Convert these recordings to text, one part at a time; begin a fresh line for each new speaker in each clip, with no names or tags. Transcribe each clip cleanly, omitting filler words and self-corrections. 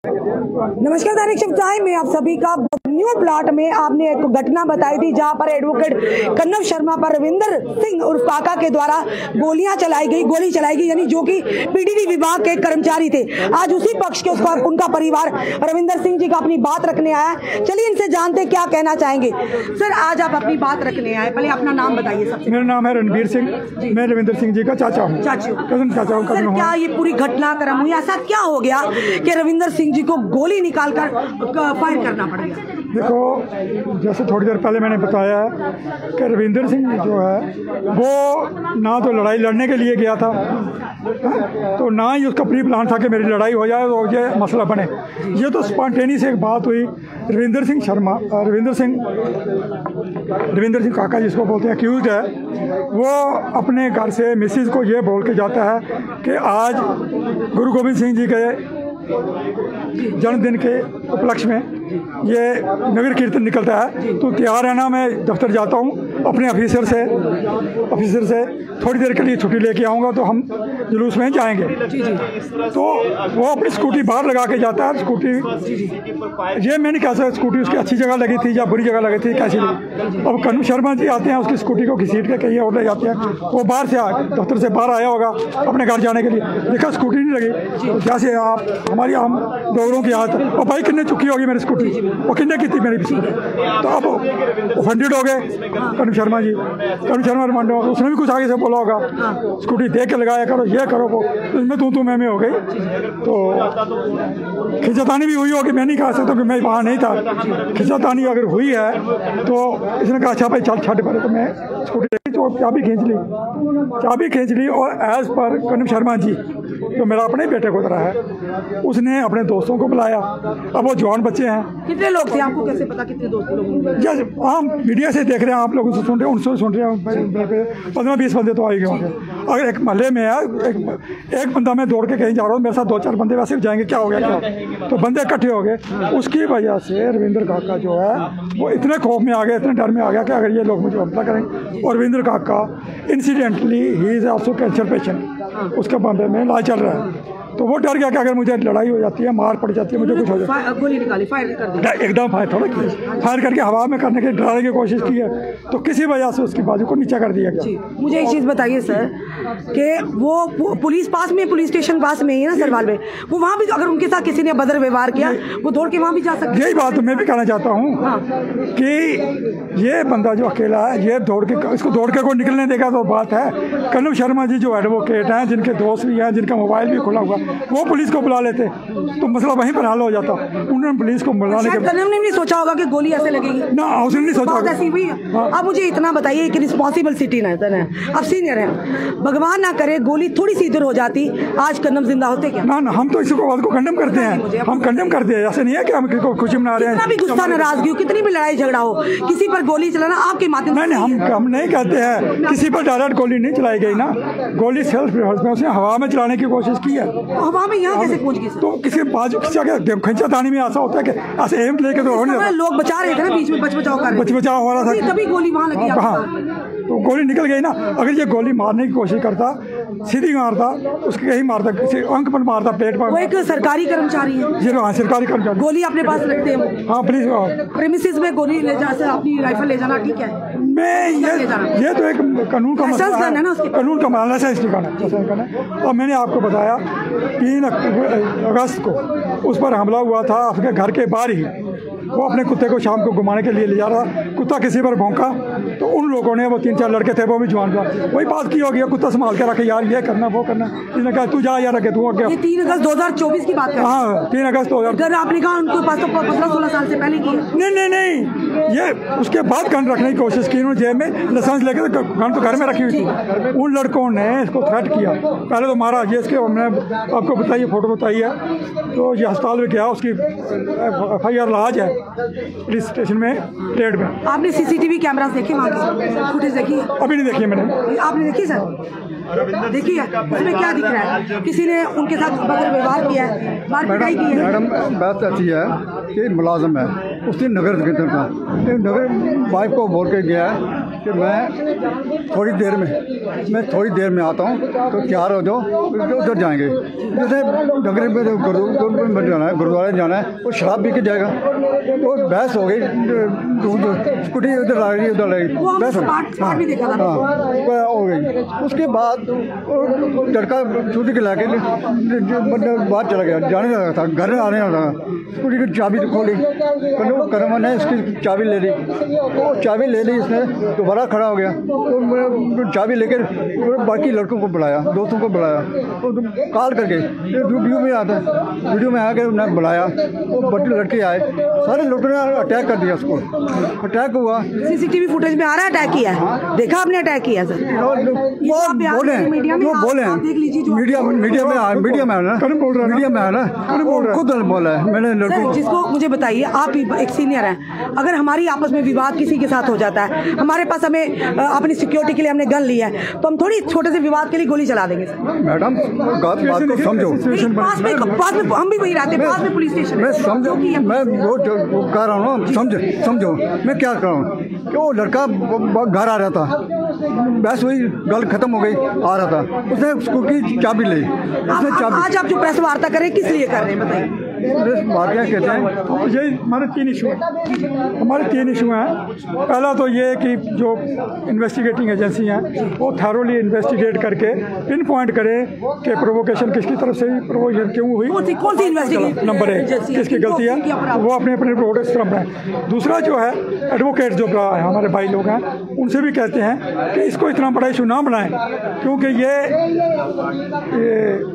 नमस्कार, दैनिक टाइम में आप सभी का। न्यू प्लॉट में आपने एक घटना बताई थी जहां पर एडवोकेट कन्नव शर्मा पर रविंदर सिंह उर्फ काका के द्वारा गोली चलाई गई, यानी जो कि पीडीडी विभाग के कर्मचारी थे। आज उसी पक्ष के उनका परिवार रविंदर सिंह जी का अपनी बात रखने आया। चलिए इनसे जानते क्या कहना चाहेंगे। सर, आज आप अपनी बात रखने आए, पहले अपना नाम बताइए सबसे।
मेरा नाम है रणबीर सिंह, मैं रविंदर सिंह जी का चाचा हूँ। चाचा हूँ।
सर, क्या ये पूरी घटनाक्रम हुई, ऐसा क्या हो गया कि रविंदर सिंह जी को गोली निकालकर फायर करना पड़ गया?
देखो, जैसे थोड़ी देर पहले मैंने बताया कि रविंदर सिंह जो है वो ना तो लड़ाई लड़ने के लिए गया था, तो ना ही उसका प्री प्लान था कि मेरी लड़ाई हो जाए और ये मसला बने। ये तो स्पॉन्टेनियस एक बात हुई। रविंदर सिंह काका जिसको बोलते हैं अक्यूज्ड है, वो अपने घर से मिसिज को ये बोल के जाता है कि आज गुरु गोविंद सिंह जी के जन्मदिन के उपलक्ष्य में ये नगर कीर्तन निकलता है, तो तैयार है ना, मैं दफ्तर जाता हूँ, अपने ऑफिसर से थोड़ी देर के लिए छुट्टी लेके आऊँगा, तो हम जुलूस में जाएंगे। तो वो अपनी स्कूटी बाहर लगा के जाता है। स्कूटी ये मैं नहीं कह सकता स्कूटी उसकी अच्छी जगह लगी थी या बुरी जगह लगी थी, कैसी लगी। अब कन्नव शर्मा जी आते हैं, उसकी स्कूटी को घसीट के कहीं और ले जाते हैं। वो बाहर से दफ्तर से बाहर आया होगा अपने घर जाने के लिए, देखा स्कूटी नहीं लगी। तो जैसे आप हमारी आम दोनों की आदत, और भाई कितने चुकी होगी मेरी स्कूटी, वो कितने की थी मेरी स्कूटी। तो अब ऑफेंडेड हो गए कन्नव शर्मा जी। कन्नव शर्मा रिमांड, उसने भी कुछ आगे से बोला होगा, स्कूटी देख के लगाया करो, ये करो वो, इसमें तू मैं हो गई। तो खिंचातानी भी हुई होगी, मैं नहीं कह सकता कि मैं वहाँ नहीं था। खिंचातानी अगर हुई है तो इसने कहा अच्छा भाई चल छट पड़े, तो मैं स्कूटी तो चाबी खींच ली और एज पर कन्नव शर्मा जी तो मेरा अपने बेटे को तरह है, उसने अपने दोस्तों को बुलाया। अब वो जवान बच्चे हैं।
कितने लोग थे, आपको कैसे पता कितने दोस्त लोग?
जैसे हम मीडिया से देख रहे हैं, आप लोगों से सुन रहे हैं, उनसे सुन रहे हैं, 15-20 बंदे तो आए गए होंगे। अगर एक महल्ले में है, एक बंदा मैं दौड़ के कहीं जा रहा हूँ, मेरे साथ 2-4 बंदे वैसे जाएंगे, क्या हो गया क्या, तो बंदे इकट्ठे हो गए। उसकी वजह से रविंदर काका जो है वो इतने खौफ में आ गया, इतने डर में आ गया कि अगर ये लोग मुझे हमला करेंगे। और रविंदर काका incidentally he is also cancer patient, उसका बॉम्बे में इलाज चल रहा है। तो वो डर गया कि अगर मुझे लड़ाई हो जाती है, मार पड़ जाती है, मुझे कुछ हो जाता है,
गोली निकाली, फायर कर दिया।
एकदम फायर थोड़ा किया, फायर करके हवा में करने की डराने की कोशिश की है, तो किसी वजह से उसकी बाजू को नीचा कर दिया गया।
मुझे एक चीज़ बताइए सर कि वो पुलिस स्टेशन पास में ही है ना सरवाल में, वो वहाँ भी अगर उनके साथ किसी ने बदर व्यवहार किया, वो दौड़ के वहाँ भी जा सकते।
यही बात तो मैं भी कहना चाहता हूँ कि ये बंदा जो अकेला है, ये इसको दौड़ के कोई निकलने देगा तो बात है। कन्नव शर्मा जी जो एडवोकेट हैं, जिनके दोस्त भी हैं, जिनका मोबाइल भी खुला हुआ, वो पुलिस को बुला लेते तो मसला वहीं पर हल हो जाता। उन्होंने पुलिस को बुलाने के
कन्नव ने नहीं सोचा होगा कि गोली ऐसे लगेगी
ना, उसने नहीं सोचा
ऐसी हुई। अब मुझे इतना बताइए कि रिस्पॉन्सिबल सिटीजन है, अब सीनियर है, भगवान ना करे गोली थोड़ी सी इधर हो जाती, आज कन्नव जिंदा होते क्या?
ना हम तो इसी बात को कंडेम करते हैं, हम कंडेम करते हैं। ऐसे नहीं है कि हम किसी को खुशी मना रहे हैं।
कितना भी गुस्सा नाराजगी हो, कितनी भी लड़ाई झगड़ा हो, किसी पर गोली चलाना आपके माध्यम से
नहीं, हम नहीं कहते हैं किसी पर डायरेक्ट गोली नहीं चलाई गई ना, गोली सेल्फ डिफेंस में उसने हवा में चलाने की कोशिश की है।
हवा में यहाँ कैसे पहुंच गई?
तो किसी बाजू खिंचातानी में ऐसा होता है कि ऐसे एम लेके तो
लोग बचा रहे थे ना, बीच में बचाव
हो रहा था,
तभी गोली वहाँ लगी।
तो गोली निकल गई ना। अगर ये गोली मारने की कोशिश करता, सीधी मारता, उसके कहीं मारता, किसी अंक पर मारता, पेट पर।
वो एक सरकारी कर्मचारी है जी।
हाँ, सरकारी कर्मचारी।
गोली अपने पास रखते हैं।
हाँ, पुलिस
प्रेमिसेस में गोली ले जा, अपनी राइफल ले जाना ठीक है।
मैं ये तो एक कानून का मसला है ना, कानून का मामला है। और मैंने आपको बताया 3 अगस्त को उस पर हमला हुआ था आपके घर के बाहर ही। वो अपने कुत्ते को शाम को घुमाने के लिए ले जा रहा, कुत्ता किसी पर भौंका, तो उन लोगों ने, वो 3-4 लड़के थे, वो भी जवान था, वही बात की होगी, कुत्ता संभाल के रखे यार, ये करना वो करना। इसने कहा तू जा यार, रखे तू आगे।
3 अगस्त 2024 की बात कर।
हाँ, 3 अगस्त 2000।
आपने कहा उनको पास तो 15-16 साल से पहले की।
नहीं, ये उसके बाद गन रखने की कोशिश की उन्होंने, जेब में लाइसेंस लेके, गन तो घर में रखी हुई थी। उन लड़कों ने इसको थ्रेट किया, पहले तो मारा। ये इसके मैंने आपको बताइए, फोटो बताई है, तो ये अस्पताल में गया, उसकी FIR लाज है पुलिस स्टेशन में, रेड में। आपने
CCTV कैमरास देखे, वहाँ की फुटेज देखी है?
अभी नहीं देखी है मैंने।
आपने देखी सर? देखी है, उसमें क्या दिख रहा है? किसी ने उनके साथ बदर व्यवहार किया है, मारपीटाई की है?
मैडम, बात ऐसी है कि मुलाजिम है, उसने नगर कीर्तन का, नगर वाइफ को बोल के गया कि मैं थोड़ी देर में आता हूँ, तो तैयार हो जाओ, उधर जाएंगे। जैसे डगरे में जाना है, गुरुद्वारे जाना है, वो शराब पी के जाएगा। तो बहस हो गई, स्कूटी उधर ला रही उधर लगी, बहस हो गई। उसके बाद लड़का स्कूटी के लाके बाहर चला गया, जाने लगा था, घर आने लगा था। स्कूटी की चाबी खोली, कर्मा ने इसकी चाबी ले ली, वो चाबी ले ली, इसने दोबारा खड़ा हो गया। तो चाबी लेकर बाकी लड़कों को बुलाया, दोस्तों को बुलाया, तो कॉल करके वीडियो में आता है, वीडियो में आकर उन्हें बुलाया। वो बड़े लड़के आए, सारे लोगों ने अटैक कर दिया उसको। अटैक हुआ,
सीसीटीवी फुटेज में आ रहा है अटैक किया है, देखा आपने अटैक किया सर?
वो बोले मीडिया में खुद बोला है मैंने लड़कों।
जिसको मुझे बताइए, आप एक सीनियर हैं, अगर हमारी आपस में विवाद किसी के साथ हो जाता है, हमारे पास हमें अपनी सिक्योरिटी के लिए हमने गन ली है, तो हम थोड़ी छोटे से विवाद के लिए गोली चला देंगे सर?
मैडम बात को समझो,
पास में हम भी वही रहते हैं, पास में पुलिस स्टेशन।
मैं समझो, मैं वो कह रहा हूँ ना, समझो मैं क्या कर रहा हूँ कि वो लड़का घर आ रहा था, बस वही गल खत्म हो गई, आ रहा था, उसने स्कूटी चाबी ली।
आज आप जो प्रेस वार्ता करें किस लिए कर रहे हैं बताइए?
वार्ता कहते हैं,
यही हमारे 3 इशू हैं। पहला तो ये कि जो इन्वेस्टिगेटिंग एजेंसी हैं वो थैरोली इन्वेस्टिगेट करके पिन पॉइंट करें कि प्रोवोकेशन किसकी तरफ से प्रोवोकेशन क्यों हुई,
कौन सी इन्वेस्टिगेट
नंबर 1 किसकी गलती है, वो अपने रिपोर्ट इस तरफ बनाए। दूसरा जो है एडवोकेट जो है हमारे भाई लोग हैं, उनसे भी कहते हैं कि इसको इतना बड़ा इशू ना बनाएं, क्योंकि ये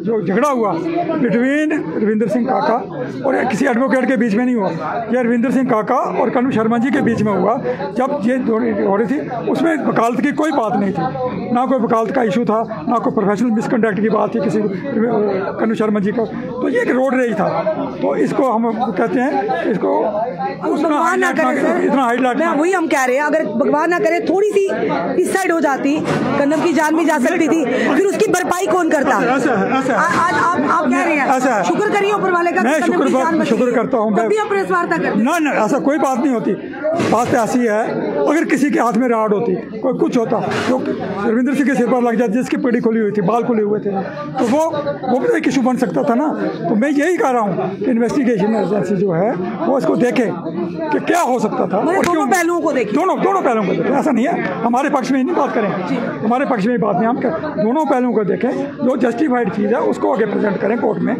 जो झगड़ा हुआ बिटवीन रविंदर सिंह काका और किसी एडवोकेट के बीच में नहीं हुआ, यह रविंदर सिंह काका और कन्नू शर्मा जी के बीच में हुआ। जब ये हो रही थी उसमें वकालत की कोई बात नहीं थी, ना कोई वकालत का इशू था, ना कोई प्रोफेशनल मिसकंडक्ट की बात थी किसी कन्नू शर्मा जी का, तो ये एक रोड रही था। तो इसको हम कहते हैं, इसको
भगवान ना करे,
इतना हाईलाइट,
वही हम कह रहे हैं, अगर भगवान ना करे थोड़ी सी इस साइड हो जाती, कन्नम की जान भी जा सकती थी, फिर उसकी भरपाई कौन करता? आज आप कह रहे हैं, शुक्र करिए ऊपर वाले का,
शुक्र करता हूँ ना, ऐसा कोई बात नहीं होती। बात ऐसी है, अगर किसी के हाथ में राड होती, कोई कुछ होता, तो रविंदर सिंह के सिर पर लग जाती, जिसकी पेड़ी खुली हुई थी, बाल खुले हुए थे, तो वो भी एक इशू बन सकता था ना। तो मैं यही कह रहा हूँ कि इन्वेस्टिगेशन एजेंसी जो है वो इसको देखे कि क्या हो सकता था,
दोनों पहलुओं को देखे,
दोनों पहलुओं को देखें। ऐसा नहीं है हमारे पक्ष में ही नहीं बात करें, हमारे पक्ष में ही बात नहीं, हम दोनों पहलुओं को देखें, जो जस्टिफाइड चीज़ है उसको आगे प्रेजेंट करें कोर्ट में,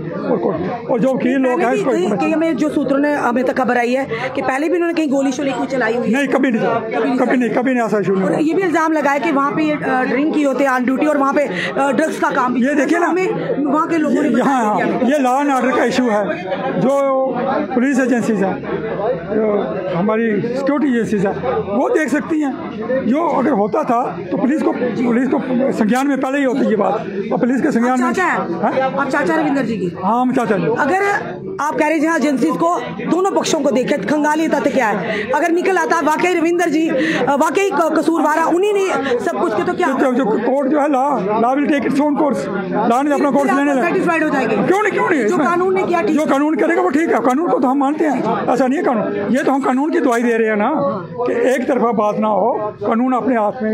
और जो वकील लोग हैं
में जो सूत्रों ने हमें तक खबर आई है कि पहले भी उन्होंने कहीं गोली शोली कुछ चलाई हुई?
नहीं, कभी नहीं ऐसा इशू नहीं।
ये भी इल्जाम लगाया कि वहाँ पे ड्रिंक की होते हैं ऑन ड्यूटी और वहाँ पे ड्रग्स का काम भी।
ये देखिए ना,
वहाँ के लोगों ने
यहाँ ये लॉ एंड ऑर्डर का इशू है। जो पुलिस एजेंसीज है, हमारी सिक्योरिटी एजेंसीज है, वो देख सकती हैं। जो अगर होता था तो पुलिस को संज्ञान में पहले ही होती है बात, और पुलिस के संज्ञान में।
आप चाचा रविंदर जी की?
हाँ, हम चाचा जी।
अगर आप कह रहे हैं एजेंसीज को दोनों पक्षों को देखे, खंगाली तथ्य क्या है, अगर निकल आता वाकई रविंदर जी वाकई कसूरवार उन्हीं ने सब कुछ के, तो क्या
जो कोर्ट जो है law will take its own course, law ने अपना कोर्स लेने
सेटिस्फाइड हो जाएगी।
क्यों नहीं
जो कानून ने किया,
जो कानून करेगा वो ठीक है, कानून को तो हम मानते हैं, ऐसा नहीं है कानून, ये तो हम कानून की दुआई दे रहे हैं ना कि एक तरफा बात ना हो, कानून अपने हाथ में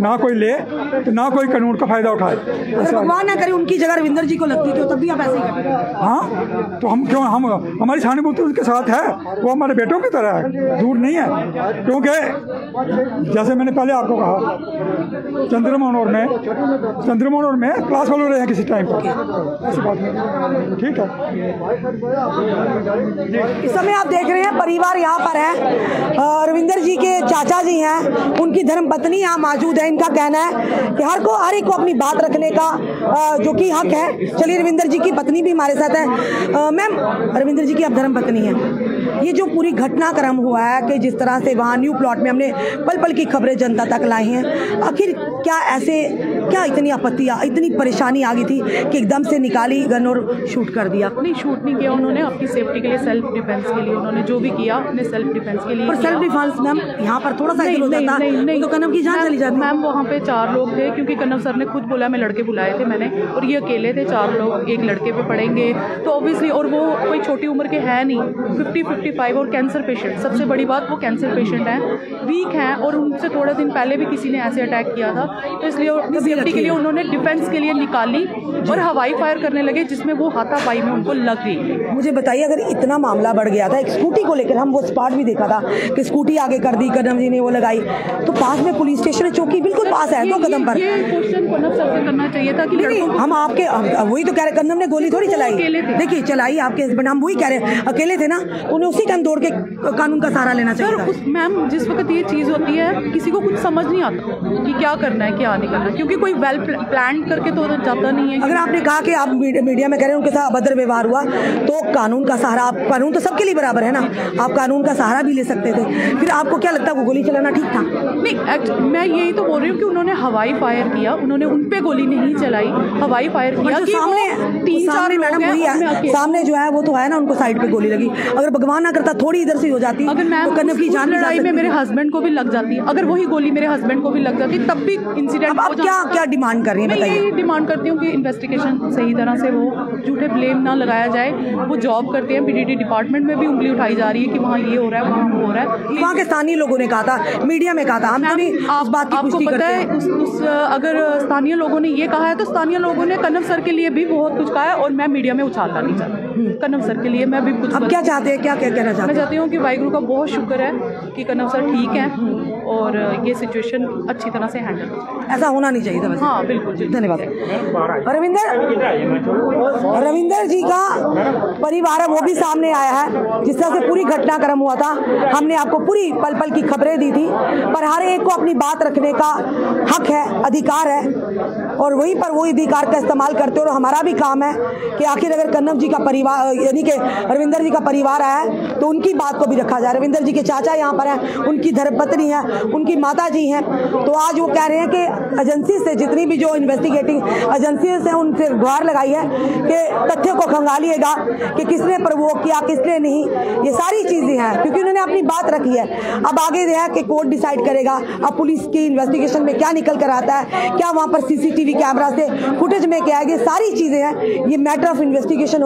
ना कोई ले तो ना कोई कानून का फायदा उठाए।
भगवान ना करे उनकी जगह रविंदर जी को लगती तो तब भी आप ऐसे ही करते?
हाँ, तो हम क्यों, हम हमारी सहानुभूति उनके साथ है, वो हमारे बेटों की तरह है, दूर नहीं है। क्योंकि जैसे मैंने पहले आपको कहा, चंद्रमोहन में क्लास वालों रहे हैं किसी टाइम पर, ऐसी बात नहीं, ठीक है।
इस समय आप देख रहे हैं परिवार यहाँ पर है, रविंदर जी के चाचा जी हैं, उनकी धर्मपत्नी यहाँ मौजूद है। इनका कहना है कि हर एक को अपनी बात रखने का जो कि हक है। चलिए, रविंदर जी की पत्नी भी हमारे साथ है। मैम, रविंदर जी की अब धर्मपत्नी है, ये जो पूरी घटनाक्रम हुआ है कि जिस तरह से वहाँ न्यू प्लॉट में हमने पल पल की खबरें जनता तक लाई हैं, आखिर क्या इतनी आपत्तियाँ, इतनी परेशानी आ गई थी कि एकदम से निकाली गन और शूट कर दिया?
नहीं, शूट नहीं किया उन्होंने, अपनी सेफ्टी के लिए, सेल्फ डिफेंस के लिए उन्होंने जो भी किया अपने सेल्फ डिफेंस के लिए।
और सेल्फ डिफेंस मैम यहाँ पर थोड़ा सा
नहीं,
तो कन्नम की जान चली जाती।
मैम वहाँ पे 4 लोग थे, क्योंकि कन्नम सर ने खुद बोला मैं लड़के बुलाए थे मैंने, और ये अकेले थे, 4 लोग एक लड़के पे पड़ेंगे तो ऑब्वियसली, और वो कोई कोई छोटी उम्र के है नहीं, 50-55 और कैंसर पेशेंट, सबसे बड़ी बात वो कैंसर पेशेंट हैं, वीक हैं और उनसे थोड़े दिन पहले भी किसी ने ऐसे अटैक किया था। तो इसलिए अपनी सेफ्टी के लिए उन्होंने डिफेंस के लिए निकाली और हवाई फायर करने लगे, जिसमें वो हाथापाई में उनको लग गई।
मुझे बताइए, अगर इतना मामला बढ़ गया था, एक स्कूटी को लेकर हम वो स्पॉट भी देखा था कि स्कूटी आगे कर दी, कदम जी ने वो लगाई, तो पास में पुलिस स्टेशन है, चौकी बिल्कुल पास है, 2 कदम पर।
ये क्वेश्चन कनव सर से करना चाहिए था कि
नहीं, हम आपके वही तो कह रहे, कन्नम ने गोली थोड़ी चलाई, देखिए चलाई आपके हस्बैंड, हम वही कह रहे हैं, अकेले थे ना, उन्हें उसी टाइम दौड़ के कानून का सहारा लेना चाहिए था।
मैम, जिस वक्त ये चीज़ होती है किसी को कुछ समझ नहीं आता कि क्या करना है क्या नहीं करना, क्योंकि कोई वेल प्लान करके तो जाता नहीं है।
अगर आपने कहा कि आप मीडिया में कह रहे हैं उनके साथ अभद्र व्यवहार हुआ, तो कानून का सहारा, आप कानून तो सबके लिए बराबर है ना, आप कानून का सहारा भी ले सकते थे, फिर आपको क्या लगता है वो गोली चलाना ठीक था?
नहीं, मैं यही तो बोल रही हूँ कि उन्होंने हवाई फायर किया, उन्होंने उन पे गोली नहीं चलाई, हवाई फायर किया कि
सामने
3-4
मैडम वही है, सामने जो है वो तो है ना, उनको साइड पे गोली लगी, अगर भगवान ना करता थोड़ी इधर से हो जाती,
अगर मैं
तो कन्नव की जान
लड़ाई में मेरे हस्बैंड को भी लग जाती, अगर वही गोली मेरे हस्बैंड को भी लग जाती तब भी इंसिडेंट।
अब क्या डिमांड कर रही है बताइए?
मैं डिमांड करती हूँ कि इन्वेस्टिगेशन सही तरह से हो, झूठे ब्लेम ना लगाया जाए। वो जॉब करते हैं, पीडीडी डिपार्टमेंट में भी उंगली उठाई जा रही है कि वहाँ ये हो रहा है, वहाँ वो हो रहा है।
वहाँ के स्थानीय लोगों ने कहा था, मीडिया में कहा था, हम तो नहीं उस बात की पुष्टि करते हैं।
अगर स्थानीय लोगों ने ये कहा है तो स्थानीय लोगों ने कन्नव सर के लिए भी बहुत कुछ कहा है और मैं मीडिया में उछालना नहीं चाहती। कन्नव सर के लिए मैं भी कुछ
अब क्या चाहते हैं, क्या कहना चाहते हैं?
मैं चाहती हूँ कि वाहिगुरु का बहुत शुक्र है कि कन्नव सर ठीक हैं और ये सिचुएशन अच्छी तरह से हैंडल।
ऐसा होना नहीं चाहिए था वैसे।
हाँ बिल्कुल,
धन्यवाद। रविंदर जी का परिवार है वो भी सामने आया है, जिस तरह से पूरी घटनाक्रम हुआ था, हमने आपको पूरी पल पल की खबरें दी थी, पर हर एक को अपनी बात रखने का हक है, अधिकार है, और वहीं पर वो अधिकार का इस्तेमाल करते हो। और हमारा भी काम है कि आखिर अगर कन्नव जी का परिवार यानी कि रविंदर जी का परिवार आया है तो उनकी बात को भी रखा जाए। रविंदर जी के चाचा यहाँ पर हैं, उनकी धर्मपत्नी है, उनकी माता जी हैं, तो आज वो कह रहे हैं कि एजेंसी से, जितनी भी जो इन्वेस्टिगेटिंग एजेंसी से उनसे गुहार लगाई है कि तथ्य को खंगालिएगा कि किसने प्रवोक किया, किसने नहीं, ये सारी चीजें हैं, क्योंकि उन्होंने अपनी बात रखी है। अब आगे है कि कोर्ट डिसाइड करेगा, अब पुलिस की इन्वेस्टिगेशन में क्या निकल कर आता है, क्या वहाँ पर सीसीटीवी कैमरा से फुटेज में क्या है, ये सारी चीजें हैं, ये मैटर ऑफ इन्वेस्टिगेशन